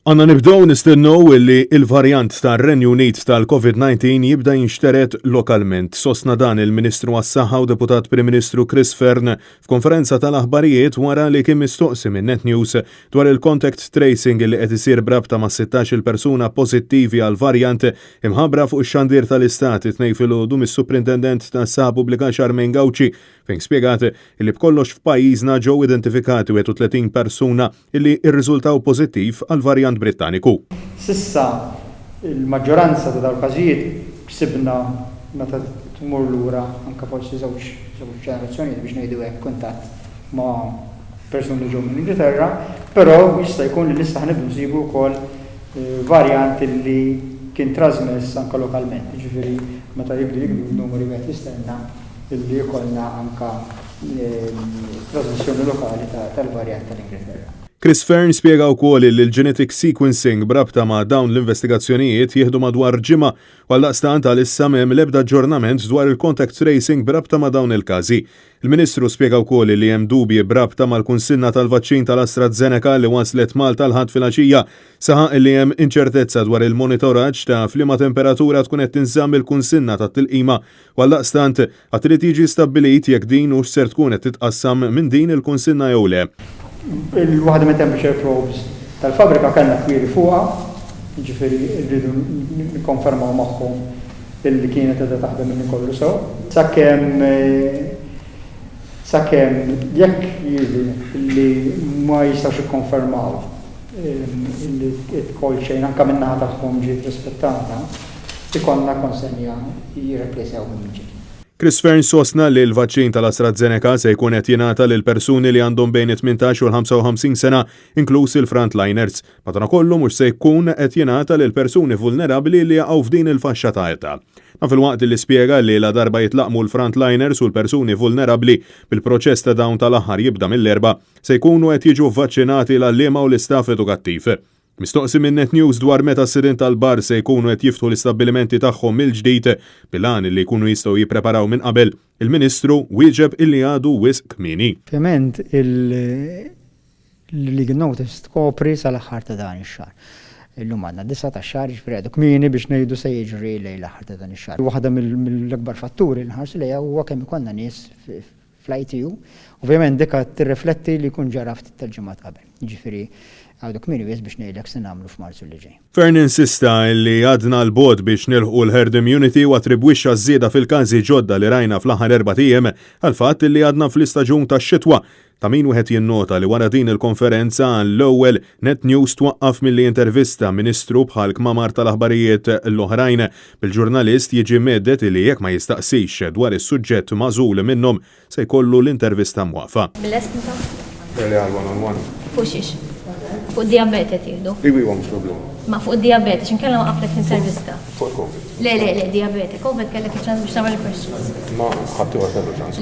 Għanna nibdow nistennew li il-varjant tar-Renju Unit tal-COVID-19 jibda jinxteret lokalment. Sostna dan il-Ministru għas-Saħħa u Deputat Prim Ministru Chris Fearn f'konferenza tal-aħbarijiet wara li kien mistoqsi minn Net News dwar il-contact tracing li qed isir brabta ma' 16 persuna pożittivi għal-varjant imħabbra fuq ix-xandir tal-Istat it-tnejn filgħodu mis-Superintendent tas-Saħħa Pubblika Charmaine Gauci fejn spjegat li b'kollox f'pajjiżna ġew identifikati 30 persuna illi rriżultaw pożittiv għal-varjant Britanniku. Sissa il-maġġoranza ta' dal-każijiet ksibna meta tmur lura anke forsi żewġ ġenerazzjonijiet biex ngħidu hekk kuntatt ma' persuni li ġew minn Ingilterra, però jista' jkun li issa ħnibdu nsibu wkoll varjant li kien trasmess anke lokalment. Ġifieri meta jibdu jikbru n-numri wieħed jistenna illi jkollna anke trasmissjoni lokali tal-varjant tal-Ingilterra. Chris Fearn spjega wkoll li l-genetic sequencing brabta ma' dawn l-investigazzjonijiet jieħdu madwar ġimgħa għal-daqstant għalissa m'hemm l-ebda aġġornament dwar il-contact tracing brabta ma' dawn il-każi. Il-Ministru spjega wkoll li hemm dubji brabta mal-kunsinna tal-vaċċin tal-AstraZeneca li waslet Malta l-ħadd filgħaxija saħaq li hemm inċertezza dwar il-monitoraġġ ta' f'liema temperatura tkun qed tinżamm il-kunsinna tat-tilqima għal-daqstant qatt irid jiġi stabbilit jekk din hux ser tkun qed titqassam minn din il-kunsinna jew le. Il-waħda minn temperature probes tal-fabrika kellna kwieri fuqha, jiġifieri rridu nikkonfermaw magħhom illi kienet qiegħda taħdem minn kollu sew. Sakemm jekk illi ma jistgħux ikkonfermaw illi t-cold chain anke min-naħa tagħhom ġiet rispettata, ikollna konsenja jirreplacew minn ġid. Chris Fearn sostna li l-vaċċin tal-AstraZeneca se jkun qed jingħata lil persuni li għandhom bejn 18 u 55 sena, inkluż il-frontliners. Madankollu mhux se jkun qed jingħata lil persuni vulnerabbli li jaqgħu f'din il-faxxa ta' età. Fil-waqt li spjega li la darba jitlaqmu l-frontliners u l-persuni vulnerabbli bil-proċess ta' dawn tal-aħħar jibda mill-erba' se jkunu qed jiġu vvaċċinati l-għalliema u l-istaff edukattiv. Mistoqsi minn Net News dwar meta s-sidin tal-bar se jkunu qed jiftħu l-istabbilimenti tagħhom mill-ġdid bil-għan li jkunu jistgħu jippreparaw minn qabel, il-Ministru wieġeb illi għadu wisq kmieni. Ovvjament il-legal notice tkopri sal-aħħar ta' dan ix-xahar. Illum għandna 19 xahar ġifieri għadu kmieni biex ngħidu se jiġri lejn l-aħħar ta' dan ix-xahar. Waħda mill-akbar fatturi li nħarsu lejha huwa kemm ikollna nies fl-ITU, ovvjament dik qed tirrifletti li jkun ġara ftit tal-ġimgħat qabel. Ġifieri għadu kmini biex ngħidlek se nagħmlu f'Marzu li ġej. Fearn insista li għadna l-bod biex nilħu l-herd immunity u attribwixxa żieda fil-każi ġodda li rajna fl-aħħar 4 ijiem għal fatt li għadna fl-istaġun tax-xitwa. Ta' min wieħed jinnota li wara din il-konferenza l-ewwel Net News twaqqaf milli intervista Ministru bħal kmamar tal-aħbarijiet l-oħrajn bil-ġurnalist jiġi meddet li jekk ma jistaqsix dwar is-suġġett magħżul minnhom se jkollu l-intervista mwaqfa. Fuq diabete tildu. Iwi għom problem. Ma fuq diabete, xinkella waqaflek intervista. Fuq COVID. Le, diabete. COVID kellek iċans biex tamel questions. Ma ħatti għasellu ċans.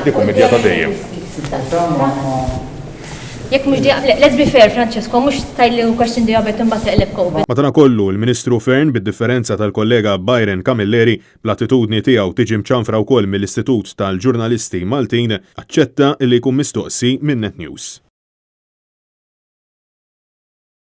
Dikum medjata dejjem. Jekk mux diabete, let's be fair, Francesco, mux tajli un question diabete mbagħad teqleb COVID. Madankollu l-Ministru Fearn bid-differenza tal-kollega Byron Camilleri bl-attitudni tiegħu tiġi mċanfra wkoll mill-Istitut tal-Ġurnalisti Maltin aċċetta li jkun mistoqsi minn Net News.